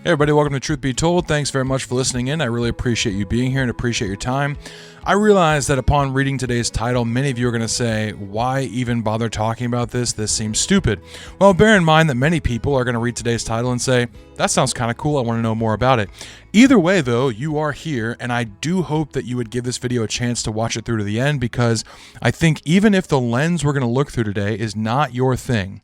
Hey everybody, welcome to Truth Be Told. Thanks very much for listening in. I really appreciate you being here and appreciate your time. I realize that upon reading today's title, many of you are going to say, why even bother talking about this? This seems stupid. Well, bear in mind that many people are going to read today's title and say, that sounds kind of cool. I want to know more about it. Either way, though, you are here, and I do hope that you would give this video a chance to watch it through to the end, because I think even if the lens we're going to look through today is not your thing,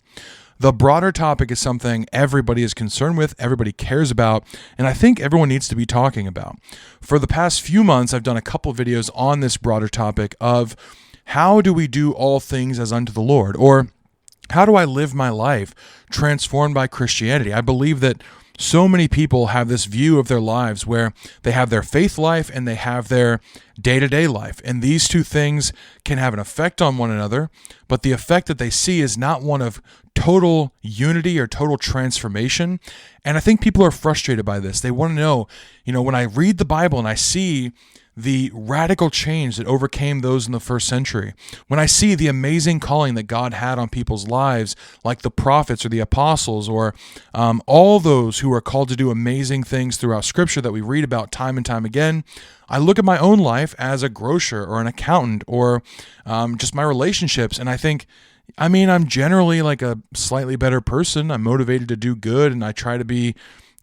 the broader topic is something everybody is concerned with, everybody cares about, and I think everyone needs to be talking about. For the past few months, I've done a couple videos on this broader topic of how do we do all things as unto the Lord, or how do I live my life transformed by Christianity? I believe that so many people have this view of their lives where they have their faith life and they have their day-to-day life. And these two things can have an effect on one another, but the effect that they see is not one of total unity or total transformation. And I think people are frustrated by this. They want to know, when I read the Bible and I see the radical change that overcame those in the first century, when I see the amazing calling that God had on people's lives, like the prophets or the apostles, or all those who are called to do amazing things throughout Scripture that we read about time and time again, I look at my own life as a grocer or an accountant or just my relationships, and I think, I'm generally like a slightly better person. I'm motivated to do good, and I try to be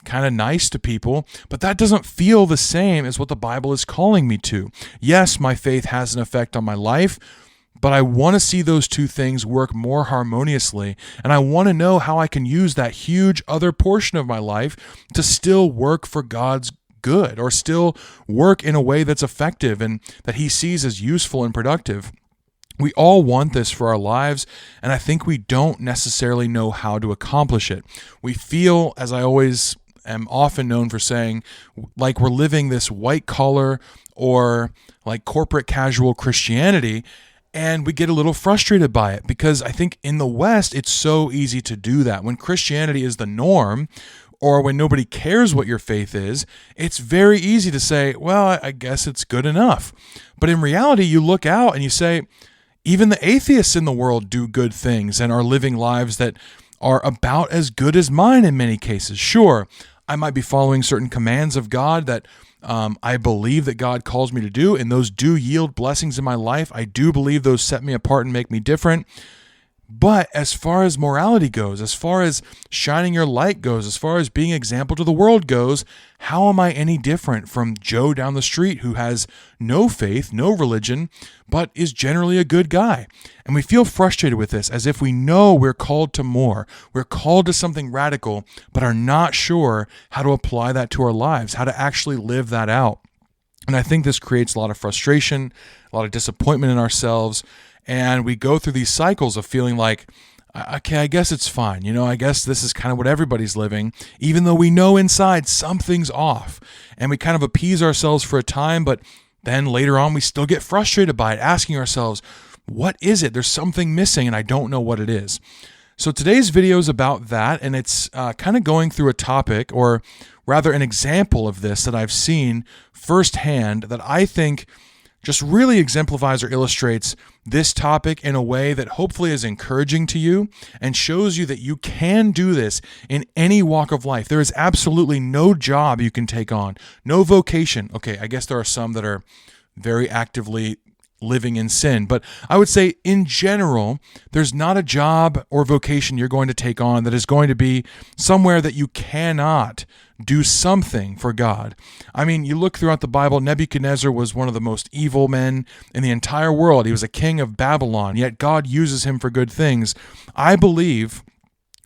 kind of nice to people, but that doesn't feel the same as what the Bible is calling me to. Yes, my faith has an effect on my life, but I want to see those two things work more harmoniously, and I want to know how I can use that huge other portion of my life to still work for God's good, or still work in a way that's effective and that He sees as useful and productive. We all want this for our lives, and I think we don't necessarily know how to accomplish it. We feel, as I always am often known for saying, like we're living this white-collar or like corporate casual Christianity, and we get a little frustrated by it because I think in the West, it's so easy to do that. When Christianity is the norm, or when nobody cares what your faith is, it's very easy to say, well, I guess it's good enough. But in reality, you look out and you say, even the atheists in the world do good things and are living lives that are about as good as mine in many cases. Sure, I might be following certain commands of God that I believe that God calls me to do, and those do yield blessings in my life. I do believe those set me apart and make me different. But as far as morality goes, as far as shining your light goes, as far as being an example to the world goes, how am I any different from Joe down the street who has no faith, no religion, but is generally a good guy? And we feel frustrated with this, as if we know we're called to more. We're called to something radical, but are not sure how to apply that to our lives, how to actually live that out. And I think this creates a lot of frustration, a lot of disappointment in ourselves. And we go through these cycles of feeling like, okay, I guess it's fine. I guess this is kind of what everybody's living, even though we know inside something's off. And we kind of appease ourselves for a time, but then later on we still get frustrated by it, asking ourselves, what is it? There's something missing and I don't know what it is. So today's video is about that, and it's kind of going through a topic, or rather an example of this that I've seen firsthand that I think just really exemplifies or illustrates this topic in a way that hopefully is encouraging to you and shows you that you can do this in any walk of life. There is absolutely no job you can take on, no vocation. Okay, I guess there are some that are very actively living in sin, but I would say in general, there's not a job or vocation you're going to take on that is going to be somewhere that you cannot do something for God. You look throughout the Bible, Nebuchadnezzar was one of the most evil men in the entire world. He was a king of Babylon, yet God uses him for good things. I believe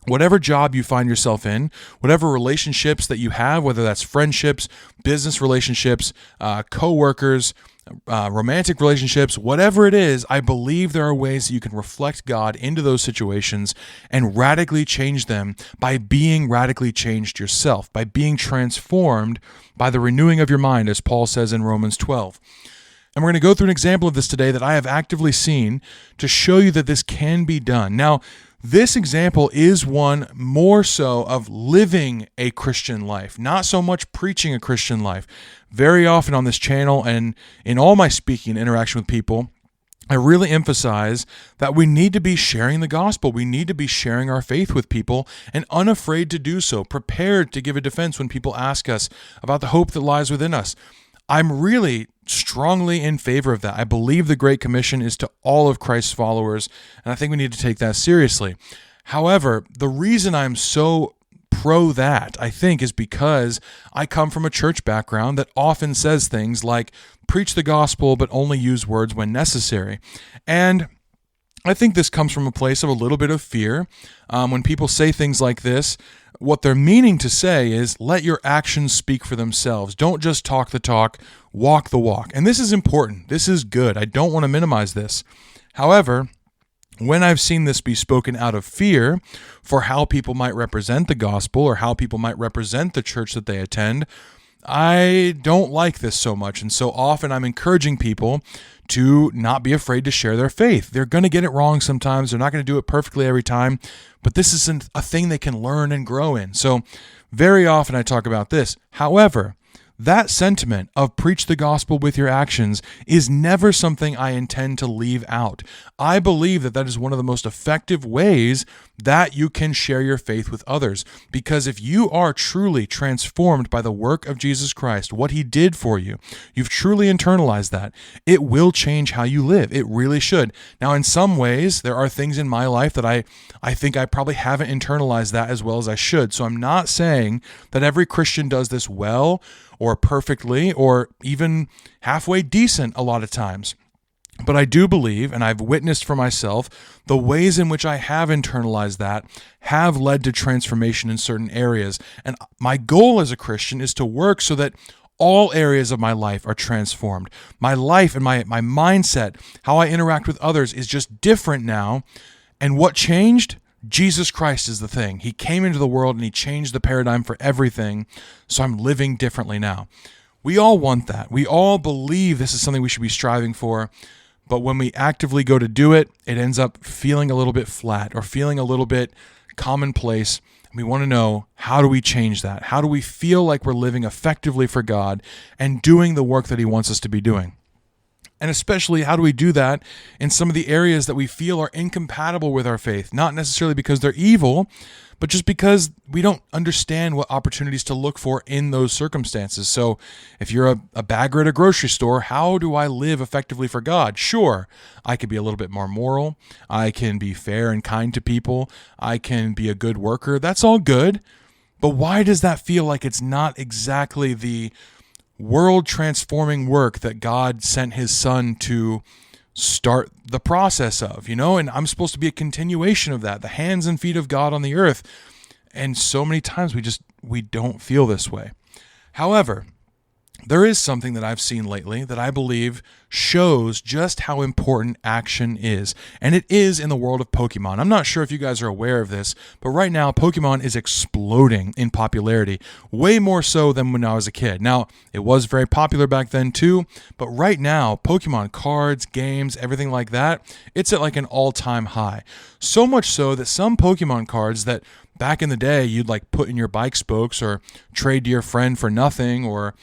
whatever job you find yourself in, whatever relationships that you have, whether that's friendships, business relationships, co-workers, romantic relationships, whatever it is, I believe there are ways that you can reflect God into those situations and radically change them by being radically changed yourself, by being transformed by the renewing of your mind, as Paul says in Romans 12. And we're going to go through an example of this today that I have actively seen to show you that this can be done. Now, this example is one more so of living a Christian life, not so much preaching a Christian life. Very often on this channel and in all my speaking interaction with people, I really emphasize that we need to be sharing the gospel. We need to be sharing our faith with people and unafraid to do so, prepared to give a defense when people ask us about the hope that lies within us. I'm really strongly in favor of that. I believe the Great Commission is to all of Christ's followers, and I think we need to take that seriously. However, the reason I'm so pro that, I think, is because I come from a church background that often says things like, preach the gospel, but only use words when necessary. And I think this comes from a place of a little bit of fear. When people say things like this, what they're meaning to say is, let your actions speak for themselves. Don't just talk the talk, walk the walk. And this is important. This is good. I don't want to minimize this. However, when I've seen this be spoken out of fear for how people might represent the gospel or how people might represent the church that they attend, I don't like this so much. And so often I'm encouraging people to not be afraid to share their faith. They're going to get it wrong sometimes. They're not going to do it perfectly every time, but this isn't a thing they can learn and grow in. So very often I talk about this. However, that sentiment of preach the gospel with your actions is never something I intend to leave out. I believe that that is one of the most effective ways that you can share your faith with others. Because if you are truly transformed by the work of Jesus Christ, what he did for you, you've truly internalized that, it will change how you live. It really should. Now, in some ways, there are things in my life that I think I probably haven't internalized that as well as I should. So I'm not saying that every Christian does this well or perfectly, or even halfway decent a lot of times. But I do believe, and I've witnessed for myself, the ways in which I have internalized that have led to transformation in certain areas. And my goal as a Christian is to work so that all areas of my life are transformed. My life and my mindset, how I interact with others is just different now. And what changed? Jesus Christ is the thing. He came into the world and he changed the paradigm for everything. So I'm living differently now. We all want that. We all believe this is something we should be striving for. But when we actively go to do it, it ends up feeling a little bit flat or feeling a little bit commonplace. We want to know, how do we change that? How do we feel like we're living effectively for God and doing the work that he wants us to be doing? And especially, how do we do that in some of the areas that we feel are incompatible with our faith? Not necessarily because they're evil, but just because we don't understand what opportunities to look for in those circumstances. So if you're a bagger at a grocery store, how do I live effectively for God? Sure, I could be a little bit more moral. I can be fair and kind to people. I can be a good worker. That's all good. But why does that feel like it's not exactly the world-transforming work that God sent his son to start the process of, and I'm supposed to be a continuation of that, the hands and feet of God on the earth. And so many times we don't feel this way. However, there is something that I've seen lately that I believe shows just how important action is. And it is in the world of Pokemon. I'm not sure if you guys are aware of this, but right now Pokemon is exploding in popularity, way more so than when I was a kid. Now, it was very popular back then too, but right now, Pokemon cards, games, everything like that, it's at like an all-time high. So much so that some Pokemon cards that back in the day you'd like put in your bike spokes or trade to your friend for nothing, or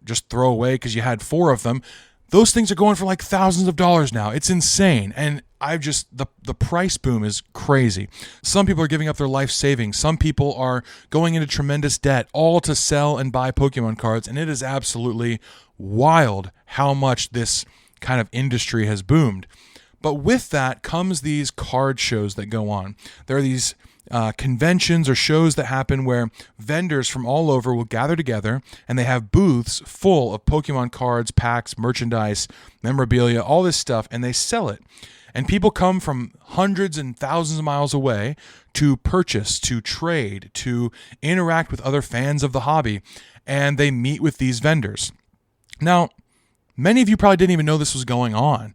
just throw away because you had 4 of them. Those things are going for like thousands of dollars now. It's insane. And the price boom is crazy. Some people are giving up their life savings. Some people are going into tremendous debt, all to sell and buy Pokemon cards. And it is absolutely wild how much this kind of industry has boomed. But with that comes these card shows that go on. There are these conventions or shows that happen where vendors from all over will gather together and they have booths full of Pokemon cards, packs, merchandise, memorabilia, all this stuff, and they sell it. And people come from hundreds and thousands of miles away to purchase, to trade, to interact with other fans of the hobby, and they meet with these vendors. Now, many of you probably didn't even know this was going on.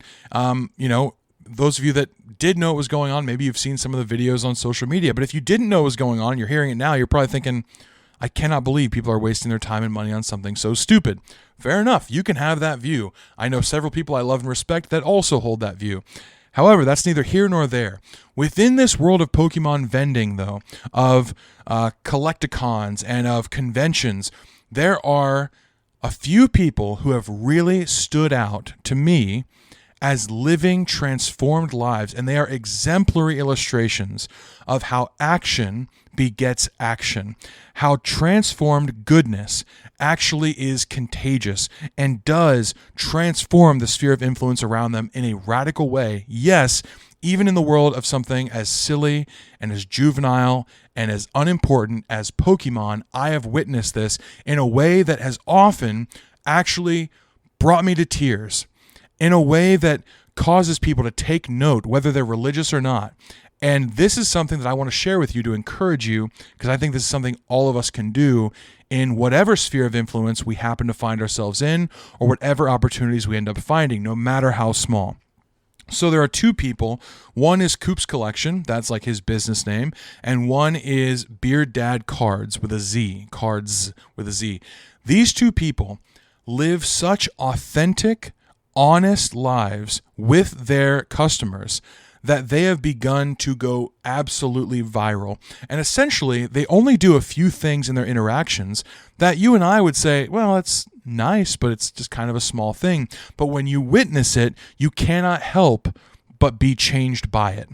Those of you that did know it was going on, maybe you've seen some of the videos on social media. But if you didn't know it was going on, you're hearing it now, you're probably thinking, I cannot believe people are wasting their time and money on something so stupid. Fair enough. You can have that view. I know several people I love and respect that also hold that view. However, that's neither here nor there. Within this world of Pokemon vending, though, of collecticons and of conventions, there are a few people who have really stood out to me as living, transformed lives, and they are exemplary illustrations of how action begets action, how transformed goodness actually is contagious and does transform the sphere of influence around them in a radical way. Yes, even in the world of something as silly and as juvenile and as unimportant as Pokemon, I have witnessed this in a way that has often actually brought me to tears, in a way that causes people to take note, whether they're religious or not. And this is something that I want to share with you to encourage you, because I think this is something all of us can do in whatever sphere of influence we happen to find ourselves in, or whatever opportunities we end up finding, no matter how small. So there are two people. One is Coop's Collection, that's like his business name, and one is Beard Dad Cards with a Z, Cards with a Z. These two people live such authentic, honest lives with their customers that they have begun to go absolutely viral. And essentially, they only do a few things in their interactions that you and I would say, well, it's nice, but it's just kind of a small thing. But when you witness it, you cannot help but be changed by it.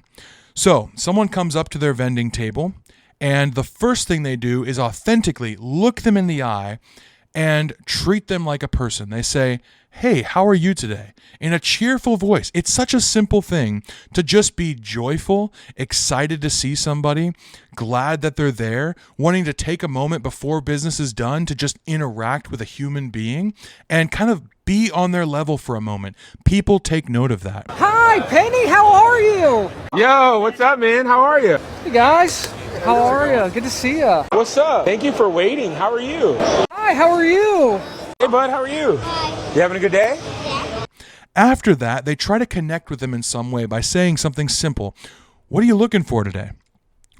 So someone comes up to their vending table, and the first thing they do is authentically look them in the eye and treat them like a person. They say, "Hey, how are you today?" in a cheerful voice. It's such a simple thing to just be joyful, excited to see somebody, glad that they're there, wanting to take a moment before business is done to just interact with a human being and kind of be on their level for a moment. People take note of that. Hi, Penny, how are you? Yo, what's up, man? How are you? Hey, guys. How are you? Good to see you. What's up? Thank you for waiting. How are you? Hi, how are you? Hey, bud, how are you? You having a good day? After that, they try to connect with them in some way by saying something simple. What are you looking for today?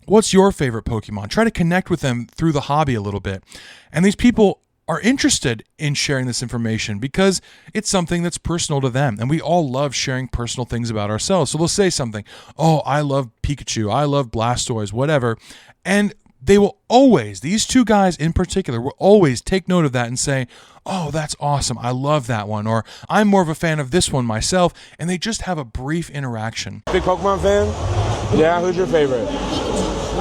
What's your favorite Pokemon? Try to connect with them through the hobby a little bit. And these people are interested in sharing this information because it's something that's personal to them. And we all love sharing personal things about ourselves. So they'll say something, "Oh, I love Pikachu. I love Blastoise," whatever. And they will always, these two guys in particular, will always take note of that and say, "Oh, that's awesome. I love that one." Or, "I'm more of a fan of this one myself." And they just have a brief interaction. Big Pokemon fan? Yeah, who's your favorite?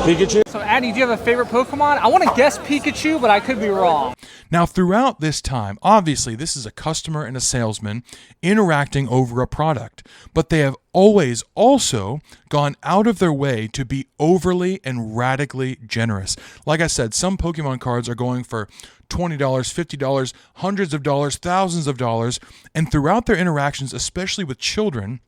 Pikachu? So, Addy, do you have a favorite Pokemon? I want to guess Pikachu, but I could be wrong. Now, throughout this time, obviously, this is a customer and a salesman interacting over a product, but they have always also gone out of their way to be overly and radically generous. Like I said, some Pokemon cards are going for $20, $50, hundreds of dollars, thousands of dollars, and throughout their interactions, especially with children,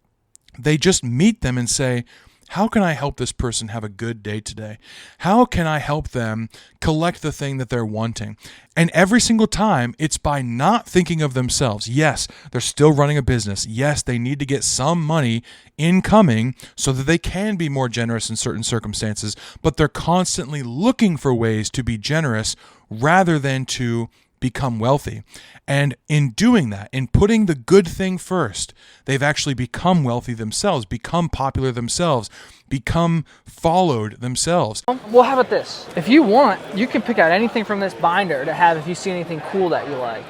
they just meet them and say, "How can I help this person have a good day today? How can I help them collect the thing that they're wanting?" And every single time, it's by not thinking of themselves. Yes, they're still running a business. Yes, they need to get some money incoming so that they can be more generous in certain circumstances, but they're constantly looking for ways to be generous rather than to become wealthy. And in doing that, in putting the good thing first, they've actually become wealthy themselves, become popular themselves, become followed themselves. Well, how about this? If you want, you can pick out anything from this binder to have if you see anything cool that you like.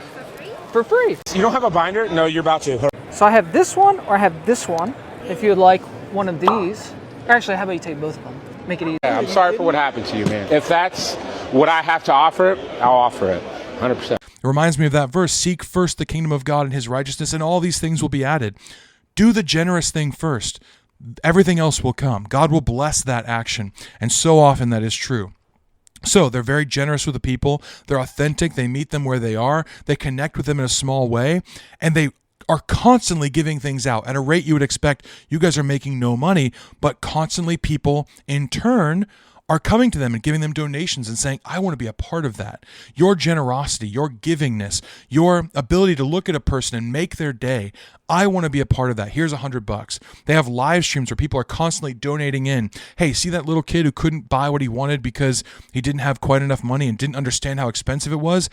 For free. You don't have a binder? No, you're about to. So I have this one or I have this one. If you would like one of these. Or actually, how about you take both of them? Make it easy. Yeah, I'm sorry for what happened to you, man. If that's what I have to offer, I'll offer it. 100%. It reminds me of that verse, "Seek first the kingdom of God and his righteousness, and all these things will be added." Do the generous thing first. Everything else will come. God will bless that action. And so often that is true. So they're very generous with the people. They're authentic. They meet them where they are. They connect with them in a small way. And they are constantly giving things out at a rate you would expect. You guys are making no money, but constantly people in turn are coming to them and giving them donations and saying, "I want to be a part of that." Your generosity, your givingness, your ability to look at a person and make their day, I want to be a part of that. Here's $100. They have live streams where people are constantly donating in. "Hey, see that little kid who couldn't buy what he wanted because he didn't have quite enough money and didn't understand how expensive it was?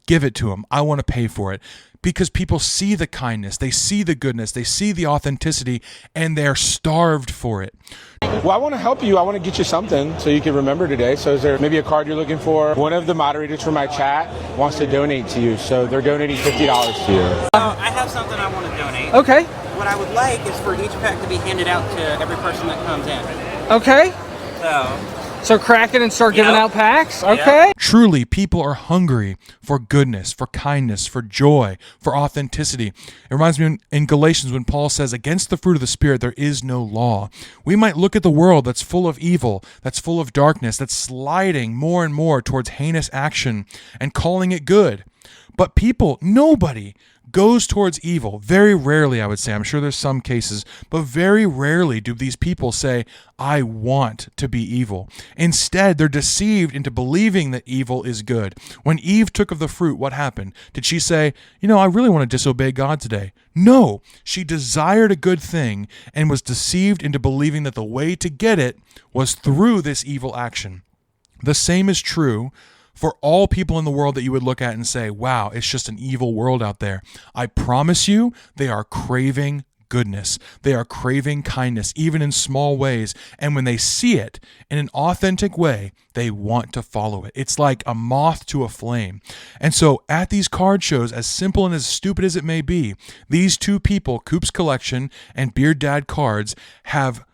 Give it to him. I want to pay for it." Because people see the kindness, they see the goodness, they see the authenticity, and they're starved for it. Well, I want to help you. I want to get you something so you can remember today. So is there maybe a card you're looking for? One of the moderators from my chat wants to donate to you. So they're donating $50 to you. I have something I want to donate. Okay. what I would like is for each pack to be handed out to every person that comes in. Okay. So crack it and start giving Yep. out packs? Yep. Okay. Truly, people are hungry for goodness, for kindness, for joy, for authenticity. It reminds me in Galatians when Paul says, against the fruit of the Spirit, there is no law. We might look at the world that's full of evil, that's full of darkness, that's sliding more and more towards heinous action and calling it good. But people, nobody goes towards evil. Very rarely, I would say. I'm sure there's some cases, but very rarely do these people say, I want to be evil. Instead, they're deceived into believing that evil is good. When Eve took of the fruit, what happened? Did she say, I really want to disobey God today? No, she desired a good thing and was deceived into believing that the way to get it was through this evil action. The same is true for all people in the world that you would look at and say, wow, it's just an evil world out there. I promise you, they are craving goodness. They are craving kindness, even in small ways. And when they see it in an authentic way, they want to follow it. It's like a moth to a flame. And so at these card shows, as simple and as stupid as it may be, these two people, Coop's Collection and Beard Dad Cards, have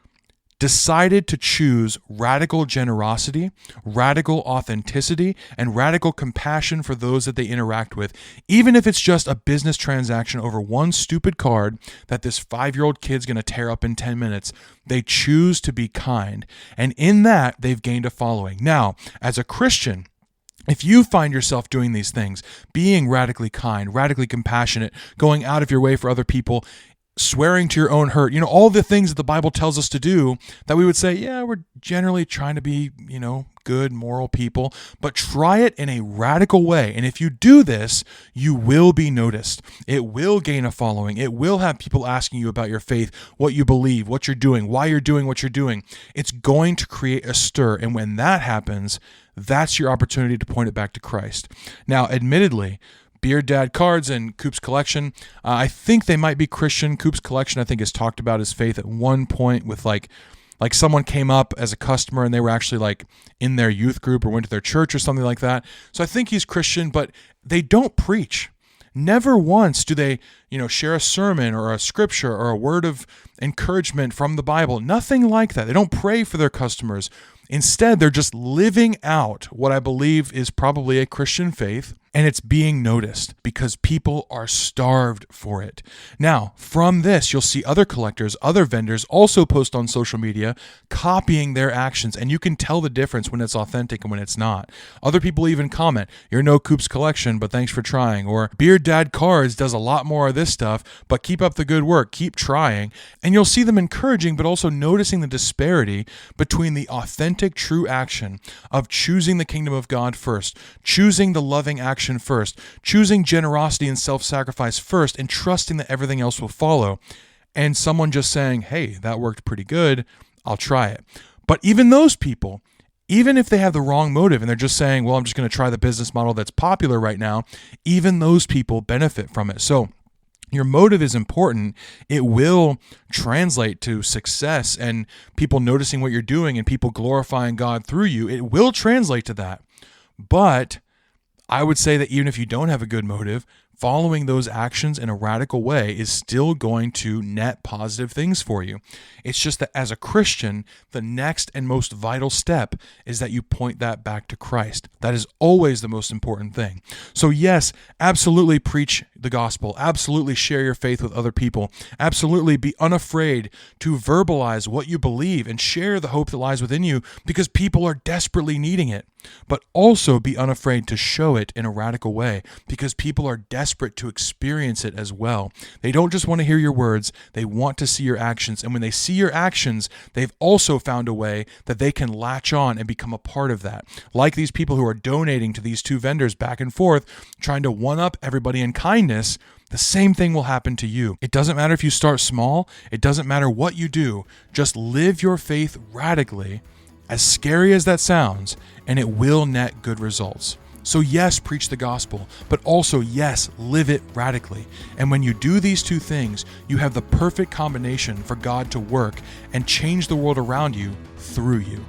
decided to choose radical generosity, radical authenticity, and radical compassion for those that they interact with, even if it's just a business transaction over one stupid card that this 5-year-old kid's going to tear up in 10 minutes. They choose to be kind, and in that, they've gained a following. Now, as a Christian, if you find yourself doing these things, being radically kind, radically compassionate, going out of your way for other people, swearing to your own hurt, all the things that the Bible tells us to do that we would say, yeah, we're generally trying to be, good, moral people, but try it in a radical way. And if you do this, you will be noticed. It will gain a following. It will have people asking you about your faith, what you believe, what you're doing, why you're doing what you're doing. It's going to create a stir. And when that happens, that's your opportunity to point it back to Christ. Now, admittedly, Beard Dad Cards and Coop's Collection, I think they might be Christian. Coop's Collection, I think, has talked about his faith at one point with like someone came up as a customer and they were actually like in their youth group or went to their church or something like that. So I think he's Christian, but they don't preach. Never once do they, share a sermon or a scripture or a word of encouragement from the Bible. Nothing like that. They don't pray for their customers. Instead, they're just living out what I believe is probably a Christian faith, and it's being noticed because people are starved for it. Now, from this, you'll see other collectors, other vendors also post on social media copying their actions, and you can tell the difference when it's authentic and when it's not. Other people even comment, you're no Coop's Collection, but thanks for trying. Or Beard Dad Cards does a lot more of this stuff, but keep up the good work, keep trying. And you'll see them encouraging, but also noticing the disparity between the authentic, true action of choosing the kingdom of God first, choosing the loving action first, choosing generosity and self-sacrifice first, and trusting that everything else will follow. And someone just saying, hey, that worked pretty good, I'll try it. But even those people, even if they have the wrong motive and they're just saying, well, I'm just going to try the business model that's popular right now, even those people benefit from it. So your motive is important. It will translate to success and people noticing what you're doing and people glorifying God through you. It will translate to that. But I would say that even if you don't have a good motive, following those actions in a radical way is still going to net positive things for you. It's just that as a Christian, the next and most vital step is that you point that back to Christ. That is always the most important thing. So yes, absolutely preach the gospel. Absolutely share your faith with other people. Absolutely be unafraid to verbalize what you believe and share the hope that lies within you because people are desperately needing it. But also be unafraid to show it in a radical way because people are desperate to experience it as well. They don't just want to hear your words, they want to see your actions. And when they see your actions, they've also found a way that they can latch on and become a part of that. Like these people who are donating to these two vendors back and forth, trying to one-up everybody in kindness, the same thing will happen to you. It doesn't matter if you start small, it doesn't matter what you do, just live your faith radically, as scary as that sounds, and it will net good results. So yes, preach the gospel, but also yes, live it radically. And when you do these two things, you have the perfect combination for God to work and change the world around you through you.